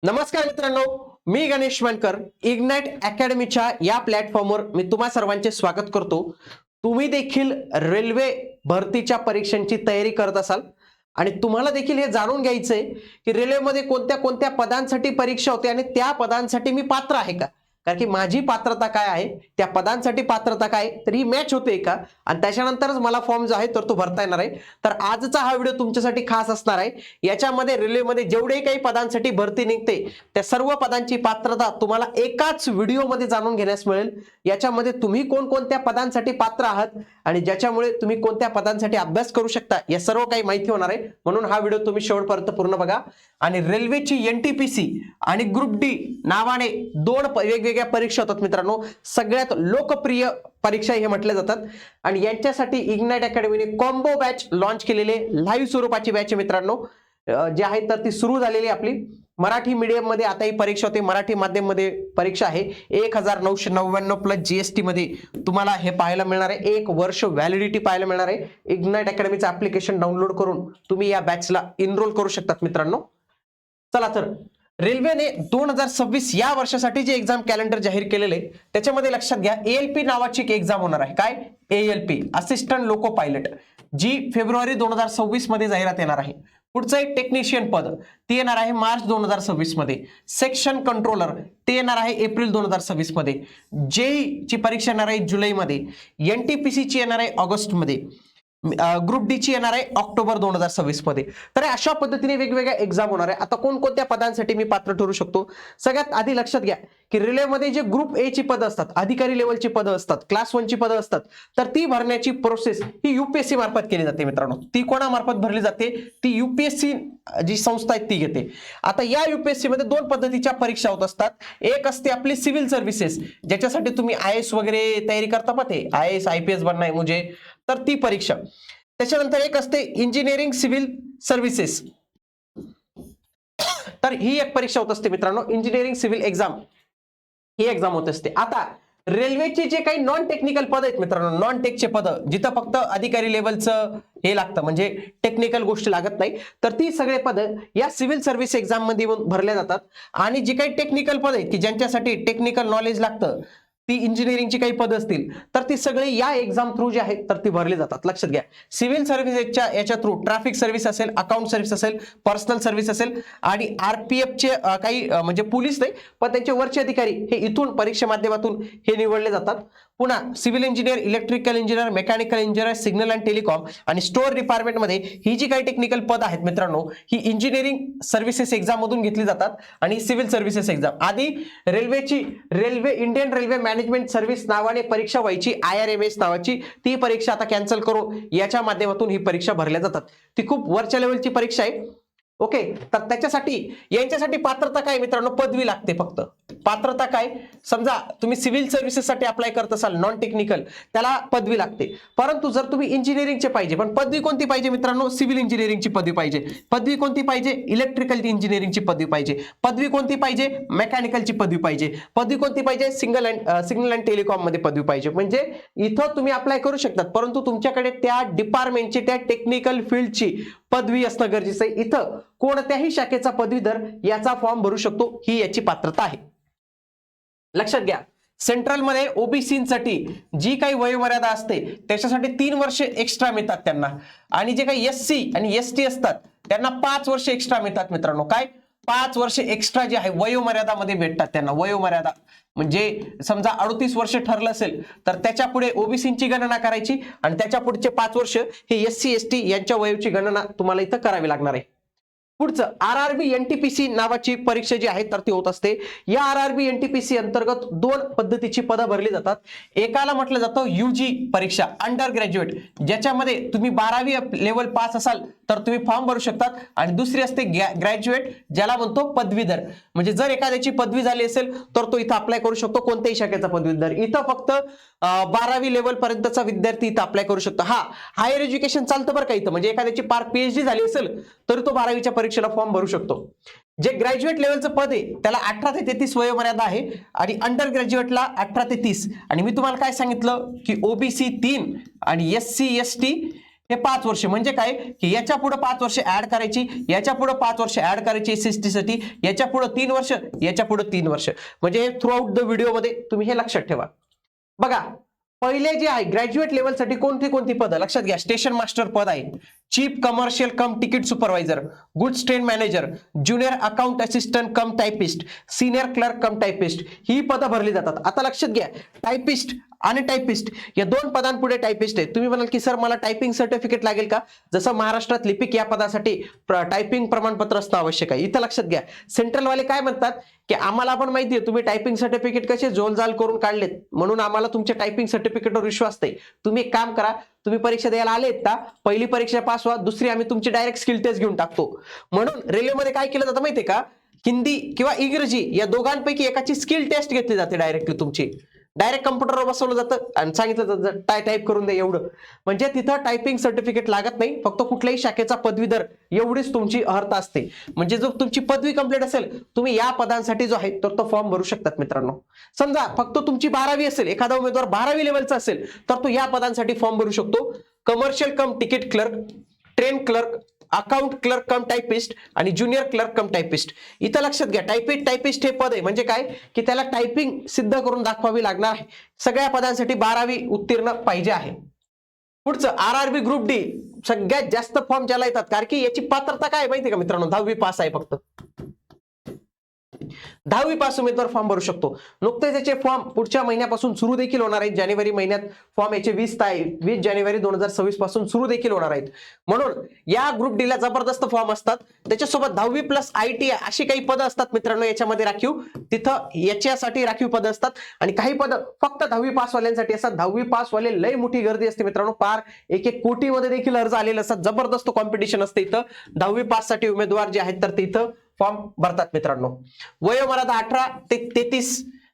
नमस्कार मित्रांनो, मी गणेश मानकर इग्नाइट अकॅडमीच्या या प्लॅटफॉर्मवर मी तुम्हा सर्वांचे स्वागत करतो। तुम्ही देखील रेल्वे भरतीच्या परीक्षांची तयारी करत असाल आणि तुम्हाला देखील हे जाणून घ्यायचंय की रेल्वेमध्ये कोणत्या कोणत्या पदांसाठी परीक्षा होते आणि त्या पदांसाठी मी पात्र आहे का, कारण की माझी पात्रता काय आहे, त्या पदांसाठी पात्रता काय, तर ही मॅच होते का आणि त्याच्यानंतरच मला फॉर्म जो आहे तर तो भरता येणार आहे। तर आजचा हा व्हिडिओ तुमच्यासाठी खास असणार आहे। याच्यामध्ये रेल्वेमध्ये जेवढे काही पदांसाठी भरती निघते त्या सर्व पदांची पात्रता तुम्हाला एकाच व्हिडिओमध्ये जाणून घेण्यास मिळेल। याच्यामध्ये तुम्ही कोणकोणत्या पदांसाठी पात्र आहात आणि ज्याच्यामुळे तुम्ही कोणत्या पदांसाठी अभ्यास करू शकता या सर्व काही माहिती होणार आहे। म्हणून हा व्हिडिओ तुम्ही शेवटपर्यंत पूर्ण बघा। आणि रेल्वेची एनटीपीसी आणि ग्रुप डी नावाने दोन वेगवेगळ्या परीक्षा होतात मित्रांनो। सगळ्यात लोकप्रिय परीक्षा हे म्हटले जातात आणि यांच्यासाठी इग्नाइट अकॅडमीने कॉम्बो बॅच लॉन्च केलेले लाईव्ह स्वरूपाची बॅच आहे मित्रांनो। जे आहे तर ती सुरू झालेली आपली मराठी मीडियम मध्ये आता ही परीक्षा होते। मराठी माध्यम मध्ये परीक्षा आहे। 1999 प्लस जीएसटी मध्ये तुम्हाला हे पाहायला मिळणार आहे। 1 वर्ष व्हॅलिडिटी पाहायला मिळणार आहे। इग्नाइट अकॅडमीचं ऍप्लिकेशन डाउनलोड करून तुम्ही या बॅचला इनरोल करू शकतात मित्रांनो। चला तर रेल्वेने 2026 या वर्षासाठी जे एक्झाम कॅलेंडर जाहीर केलेले त्याच्यामध्ये लक्षात घ्या एएलपी नावाची एक एक्झाम होणार आहे। काय एएलपी असिस्टंट लोको पायलट, जी फेब्रुवारी 2026 मध्ये जाहिरात येणार आहे। पुढचं एक टेक्निशियन पद ते येणार आहे मार्च 2026 मध्ये। सेक्शन कंट्रोलर ते येणार आहे एप्रिल 2026 मध्ये। जेई ची परीक्षा येणार आहे जुलैमध्ये। एनटीपीसी ची येणार आहे ऑगस्ट मध्ये। ग्रुप डी ची येणार आहे ऑक्टोबर 2026 मध्ये। तर अशा पद्धतीने वेगवेगळ्या एक्झाम होणार आहे। आता कोणकोणत्या पदांसाठी मी पात्र ठरू शकतो, सगळ्यात आधी लक्षात घ्या की रेल्वेमध्ये जे ग्रुप ए ची पदं असतात, अधिकारी लेवलची पदं असतात, क्लास 1 ची पदं असतात, तर ती भरण्याची प्रोसेस ही यूपीएससी मार्फत केली जाते मित्रांनो। ती कोणामार्फत भरली जाते, ती यूपीएससी जी संस्था आहे ती घेते। आता या यूपीएससी मध्ये दोन पद्धतीच्या परीक्षा होत असतात। एक असते आपली सिव्हिल सर्व्हिसेस, ज्याच्यासाठी तुम्ही आयएएस वगैरे तयारी करता पाहते, आयएएस आयपीएस बनना आहे मुझे, तर ती परीक्षा। त्याच्यानंतर एक असते इंजिनिअरिंग सिव्हिल सर्व्हिसेस, तर ही एक परीक्षा होत असते मित्रांनो। इंजिनिअरिंग सिव्हिल एक्झाम ही एक्झाम होत असते। आता रेल्वेचे जे काही नॉन टेक्निकल पद आहेत मित्रांनो, नॉन टेकचे पद जिथं फक्त अधिकारी लेवलचं हे लागतं, म्हणजे टेक्निकल गोष्टी लागत नाही, तर ती सगळे पद या सिव्हिल सर्व्हिस एक्झाम मध्ये भरल्या जातात। आणि जे काही टेक्निकल पद आहेत की ज्यांच्यासाठी टेक्निकल नॉलेज लागतं, ती इंजिनिअरिंगची काही पद असतील, तर ती सगळे या एक्झाम थ्रू जे आहेत तर ती भरली जातात। लक्षात घ्या सिव्हिल सर्व्हिसेसच्या याच्या थ्रू ट्रॅफिक सर्व्हिस असेल, अकाउंट सर्व्हिस असेल, पर्सनल सर्व्हिस असेल आणि आरपीएफचे काही म्हणजे पोलीस नाही पण त्यांचे वरचे अधिकारी हे इथून परीक्षे माध्यमातून हे निवडले जातात। पुन्हा civil engineer, electrical engineer, mechanical engineer, signal and telecom आणि स्टोअर डिपार्टमेंट मध्ये ही जी काही टेक्निकल पद आहेत मित्रांनो, ही इंजिनिअरिंग सर्व्हिसेस एक्झाम मधून घेतली जातात। आणि सिव्हिल सर्व्हिसेस एक्झाम आधी railway Indian railway management service नावाने परीक्षा व्हायची, आयआरएमएस नावाची, ती परीक्षा आता कॅन्सल करून याच्या माध्यमातून ही परीक्षा भरल्या जातात। ती खूप वरच्या लेवलची परीक्षा आहे। ओके, तर त्याच्यासाठी यांच्यासाठी पात्रता काय मित्रांनो, पदवी लागते फक्त। पात्रता काय, समजा तुम्ही सिव्हिल सर्व्हिसेस साठी अप्लाय करत असाल नॉन टेक्निकल, त्याला पदवी लागते। परंतु जर तुम्ही इंजिनिअरिंगचे पाहिजे, पण पदवी कोणती पाहिजे मित्रांनो, सिव्हिल इंजिनिअरिंगची पदवी पाहिजे। पदवी कोणती पाहिजे, इलेक्ट्रिकल इंजिनिअरिंगची पदवी पाहिजे। पदवी कोणती पाहिजे, मेकॅनिकलची पदवी पाहिजे। पदवी कोणती पाहिजे, सिग्नल अँड टेलिकॉम मध्ये पदवी पाहिजे। म्हणजे इथं तुम्ही अप्लाय करू शकतात, परंतु तुमच्याकडे त्या डिपार्टमेंटची, त्या टेक्निकल फील्डची पदवी असणं गरजेचं आहे। इथं कोणत्याही शाखेचा पदवीधर याचा फॉर्म भरू शकतो, ही याची पात्रता आहे। लक्षात घ्या सेंट्रल मध्ये ओबीसीसाठी जी काही वयोमर्यादा असते त्याच्यासाठी 3 वर्ष एक्स्ट्रा मिळतात त्यांना, आणि जे काही एससी आणि एसटी असतात त्यांना 5 वर्ष एक्स्ट्रा मिळतात मित्रांनो। काय 5 वर्ष एक्स्ट्रा जे आहे वयोमर्यादा मध्ये भेटतात त्यांना। वयोमर्यादा म्हणजे समजा 38 वर्ष ठरलं असेल तर त्याच्या पुढे ओबीसीची गणना करायची आणि त्याच्या पुढचे 5 वर्ष हे एससी एसटी यांच्या वयोची गणना तुम्हाला इथं करावी लागणार आहे। पुढचं आरआरबी एनटीपीसी नावाची परीक्षा जी आहे तर ती होत असते। या आरआरबी एनटीपीसी अंतर्गत 2 पद्धतीची पदं भरली जातात। एकाला म्हटलं जातं यूजी परीक्षा, अंडर ग्रॅज्युएट, ज्याच्यामध्ये तुम्ही 12वी लेवल पास असाल तर तुम्ही फॉर्म भरू शकतात, आणि दुसरी असते ग्रॅज्युएट, ज्याला म्हणतो पदवीधर। म्हणजे जर एखाद्याची पदवी झाली असेल तर तो इथं अप्लाय करू शकतो, कोणत्याही शाखेचा पदवीधर। इथं फक्त 12वी लेवल पर्यंतचा विद्यार्थी इथं अप्लाय करू शकतो। हा हायर एज्युकेशन चालतं बरं का इथं, म्हणजे एखाद्याची पार पीएचडी झाली असेल तर तो 12वीच्या परीक्षेला फॉर्म भरू शकतो। जे ग्रॅज्युएट लेवलचं पद आहे त्याला 18 ते 33 वयोमर्यादा आहे, आणि अंडर ग्रॅज्युएटला 18 ते 30। आणि मी तुम्हाला काय सांगितलं की ओबीसी 3 आणि एससी एसटी हे 5 वर्ष, म्हणजे काय की याच्या पुढे 5 वर्ष ऍड करायची, याच्या पुढे 5 वर्ष ऍड करायची एसएसटी साठी, याच्या पुढे 3 वर्ष, याच्या पुढे 3 वर्ष, म्हणजे थ्रू आउट द व्हिडिओ मध्ये तुम्ही हे लक्षात ठेवा. बघा पहिले जे आहे ग्रॅज्युएट लेवलसाठी कोणती कोणती पदं लक्षात घ्या. स्टेशन मास्टर पद आहे, chief commercial cum ticket supervisor, goods train manager, junior account assistant cum typist, senior clerk cum typist, ही पदं भरली जातात. आता लक्षात घ्या टायपिस्ट आणि टायपिस्ट या 2 पदांपुढे टायपिस्ट आहे. तुम्ही म्हणाल की सर मला टायपिंग सर्टिफिकेट लागेल का? जसं महाराष्ट्रात लिपिक या पदासाठी टायपिंग प्रमाणपत्र असणं आवश्यक आहे. इथं लक्षात घ्या सेंट्रल वाले काय म्हणतात की आम्हाला पण माहिती आहे तुम्ही टायपिंग सर्टिफिकेट कसे जोलजाल करून काढलेत, म्हणून आम्हाला तुमच्या टायपिंग सर्टिफिकेटवर विश्वास नाही. तुम्ही एक काम करा, तुम्ही परीक्षा द्यायला आलेत का, पहिली परीक्षा पास व्हा, दुसरी आम्ही तुमची डायरेक्ट स्किल टेस्ट घेऊन टाकतो. म्हणून रेल्वेमध्ये काय केलं जातं माहितीये का, हिंदी किंवा इंग्रजी या दोघांपैकी एकाची स्किल टेस्ट घेतली जाते डायरेक्टली तुमची. डायरेक्ट कम्प्युटरवर बसवलं जातं आणि सांगितलं जातं टाईप करून दे एवढं. म्हणजे तिथं टायपिंग सर्टिफिकेट लागत नाही, फक्त कुठल्याही शाखेचा पदवीधर एवढीच तुमची अर्हता असते. म्हणजे जर तुमची पदवी कंप्लीट असेल तुम्ही या पदांसाठी जो आहे तर तो फॉर्म भरू शकतात मित्रांनो. समजा फक्त तुमची 12वी असेल, एखादा उमेदवार 12वी लेवलचा असेल तर तो या पदांसाठी फॉर्म भरू शकतो. Commercial cum ticket clerk, train clerk, account clerk cum typist आणि ज्युनियर क्लर्क कम टायपिस्ट. इथं लक्षात घ्या टायपिस्ट हे पद आहे, म्हणजे काय की त्याला टायपिंग सिद्ध करून दाखवावी लागणार आहे. सगळ्या पदांसाठी 12वी उत्तीर्ण पाहिजे आहे. पुढचं आरआरबी ग्रुप डी, सगळ्यात जास्त फॉर्म ज्याला येतात, कारण की याची पात्रता काय माहिती का मित्रांनो, 10वी पास आहे फक्त. 10वी पास उमेदवार फॉर्म भरू शकतो. नुकतेच याचे फॉर्म पुढच्या महिन्यापासून सुरू देखील होणार आहेत. जानेवारी महिन्यात फॉर्म याचे 20 जानेवारी 2026 पासून सुरू देखील होणार आहेत. म्हणून या ग्रुप डी ला जबरदस्त फॉर्म असतात. त्याच्यासोबत 10वी प्लस ITI अशी काही पदं असतात मित्रांनो याच्यामध्ये राखीव, तिथं याच्यासाठी राखीव पदं असतात. आणि काही पदं फक्त 10वी पास वाल्यांसाठी असतात. 10वी पास वाले लय मोठी गर्दी असते मित्रांनो, पार 1 कोटीमध्ये देखील अर्ज आलेले असतात. जबरदस्त कॉम्पिटिशन असते इथं. 10वी पास साठी उमेदवार जे आहेत तर ते इथं फॉर्म भरतात मित्रांनो. वयोमर्यादा 18 ते 33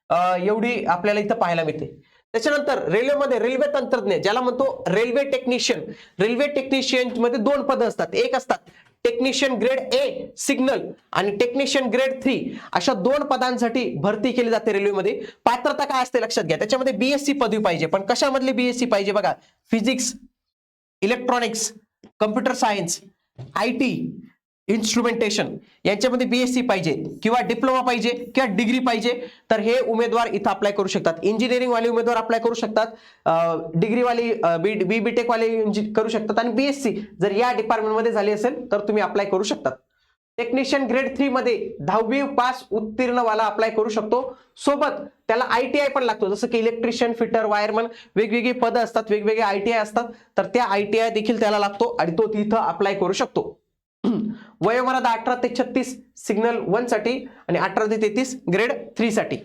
एवढी आपल्याला इथं पाहायला मिळते. त्याच्यानंतर रेल्वेमध्ये रेल्वे तंत्रज्ञ ज्याला म्हणतो रेल्वे टेक्निशियन मध्ये 2 पदं असतात. एक असतात टेक्निशियन ग्रेड A सिग्नल आणि टेक्निशियन ग्रेड 3 अशा 2 पदांसाठी भरती केली जाते रेल्वेमध्ये. पात्रता काय असते लक्षात घ्या, त्याच्यामध्ये BSc पदवी पाहिजे. पण कशामधली BSc पाहिजे बघा, physics, electronics, computer science, IT, instrumentation यांच्यामध्ये BSc पाहिजे किंवा डिप्लोमा पाहिजे किंवा डिग्री पाहिजे. तर हे उमेदवार इथं अप्लाय करू शकतात. इंजिनिअरिंग वाले उमेदवार अप्लाय करू शकतात, डिग्री वाली BTech वाले करू शकतात आणि BSc जर या डिपार्टमेंट मध्ये झाली असेल तर तुम्ही अप्लाय करू शकतात. टेक्निशियन ग्रेड 3 मध्ये 10वी पास उत्तीर्ण वाला अप्लाय करू शकतो. सोबत त्याला ITI पण लागतो, जसं की इलेक्ट्रिशियन, फिटर, वायरमन वेगवेगळी पदं असतात, वेगवेगळे ITI असतात. तर त्या ITI देखील त्याला लागतो आणि तो तिथं अप्लाय करू शकतो. वयोमर्यादा 18 ते 36 सिग्नल 1 साठी आणि 18 ते 33 ग्रेड 3 साठी.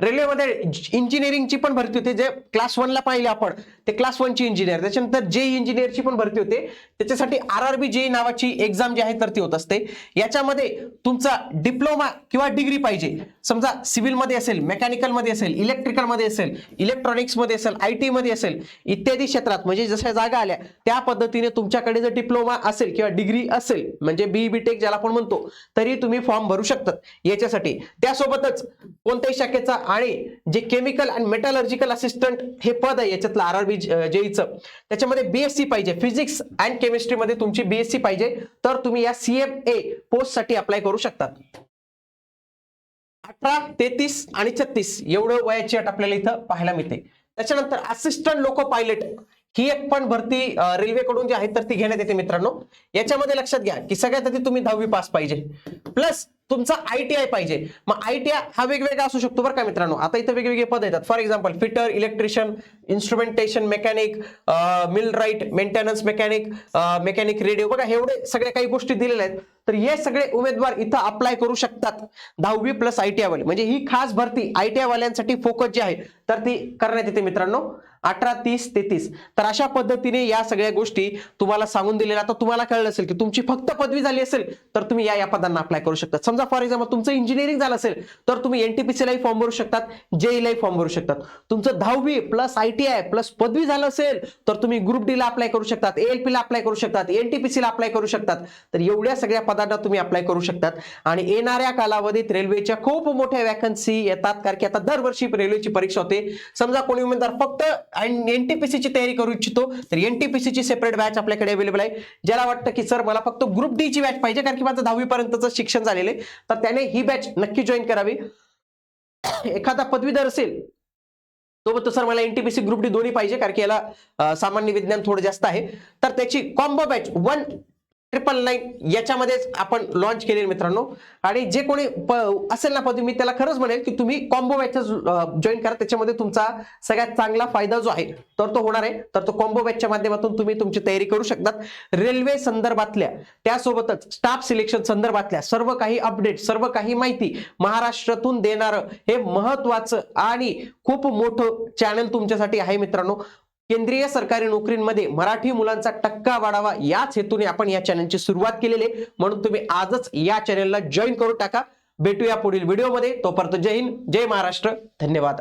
रेल्वेमध्ये इंजिनिअरिंगची पण भरती होते, जे क्लास 1 ला पाहिले आपण ते क्लास 1 ची इंजिनियर. त्याच्यानंतर JEE इंजिनियरची पण भरती होते. त्याच्यासाठी RRB JEE नावाची एक्झाम जी आहे तर ती होत असते. याच्यामध्ये तुमचा डिप्लोमा किंवा डिग्री पाहिजे. समजा सिव्हिल मध्ये असेल, मेकॅनिकल मध्ये असेल, इलेक्ट्रिकल मध्ये असेल, इलेक्ट्रॉनिक्स मध्ये असेल, IT मध्ये असेल, इत्यादी क्षेत्रात म्हणजे जशा जागा आल्या त्या पद्धतीने तुमच्याकडे जर डिप्लोमा असेल किंवा डिग्री असेल म्हणजे BTech ज्याला आपण म्हणतो, तरी तुम्ही फॉर्म भरू शकतात याच्यासाठी. त्यासोबतच कोणत्याही शाखेचा आणि जे केमिकल आणि मेटलर्जिकल असिस्टंट हे पद आहे याच्यातलं RRB JEEचं, त्याच्यामध्ये BSc पाहिजे. फिजिक्स अँड केमिस्ट्री मध्ये तुमची BSc पाहिजे, तर तुम्ही या CMA पोस्ट साठी अप्लाय करू शकतात. 18, 33 आणि 36 एवढं वयाची अट आपल्याला इथं पाहायला मिळते. त्याच्यानंतर असिस्टंट लोको पायलट ही एक पण भरती रेल्वेकडून जी आहे तर ती घेण्यात येते मित्रांनो. याच्यामध्ये लक्षात घ्या की सगळ्यात आधी तुम्ही 10वी पास पाहिजे प्लस तुमचा ITI पाहिजे. मग ITI हा वेगवेगळा असू शकतो बरं का मित्रांनो. आता इथं वेगवेगळे पद येतात. For example fitter, electrician, instrumentation mechanic, millwright, maintenance mechanic, mechanic radio, बघा एवढे सगळ्या काही गोष्टी दिलेल्या आहेत. तर हे सगळे उमेदवार इथं अप्लाय करू शकतात 10वी प्लस ITI वाले. म्हणजे ही खास भरती ITI वाल्यांसाठी फोकस जी आहे तर ती करण्यात येते मित्रांनो. 18, 30, 33. तर अशा पद्धतीने या सगळ्या गोष्टी तुम्हाला सांगून दिलेल्या. आता तुम्हाला कळलं असेल की तुमची फक्त पदवी झाली असेल तर तुम्ही या पदांना अप्लाय करू शकता. समजा फॉर एक्झाम्पल तुमचं इंजिनिअरिंग झालं असेल तर तुम्ही NTPC लाही फॉर्म भरू शकतात, JEE लाही फॉर्म भरू शकतात. तुमचं 10वी प्लस ITI प्लस पदवी झालं असेल तर तुम्ही ग्रुप D ला अप्लाय करू शकतात, ALP ला अप्लाय करू शकतात, NTPC ला अप्लाय करू शकतात. तर एवढ्या सगळ्या पदांना तुम्ही अप्लाय करू शकतात आणि येणाऱ्या कालावधीत रेल्वेच्या खूप मोठ्या वॅकन्सी येतात, कारण की आता दरवर्षी रेल्वेची परीक्षा होते. समजा कोणी उमेदवार फक्त एनटीपीसी ची तयारी करू इच्छितो तर एनटीपीसी ची सेपरेट बॅच आपल्याकडे अवेलेबल आहे. ज्याला वाटतं की सर मला फक्त ग्रुप डी ची बॅच पाहिजे कारण की माझं 10वी पर्यंतचं शिक्षण झालेले, तर त्याने ही बॅच नक्की जॉईन करावी. एखादा पदवीधर असेल तो म्हणतो सर मला एनटीपीसी ग्रुप डी दोन्ही पाहिजे कारण की याला सामान्य विज्ञान थोडं जास्त आहे, तर त्याची कॉम्बो बॅच 1999 याच्यामध्येच आपण लॉन्च केलेली मित्रांनो. आणि जे कोणी असेल ना पदवी, मी त्याला खरंच म्हणेल की तुम्ही कॉम्बो बॅच जॉईन करा, त्याच्यामध्ये तुमचा सगळ्यात चांगला फायदा जो आहे तर तो होणार आहे. तर तो कॉम्बो बॅचच्या माध्यमातून तुम्ही तुमची तयारी करू शकतात. रेल्वे संदर्भातल्या त्यासोबतच स्टाफ सिलेक्शन संदर्भातल्या सर्व काही अपडेट, सर्व काही माहिती महाराष्ट्रातून देणारं हे महत्वाचं आणि खूप मोठं चॅनल तुमच्यासाठी आहे मित्रांनो. केंद्रीय सरकारी नोकरींमध्ये मराठी मुलांचा टक्का वाढावा याच हेतूने आपण या चॅनलची सुरुवात केलेली आहे, म्हणून तुम्ही आजच या चॅनलला जॉईन करून टाका. भेटूया पुढील व्हिडिओमध्ये. तोपर्यंत जय हिंद, जय महाराष्ट्र, धन्यवाद.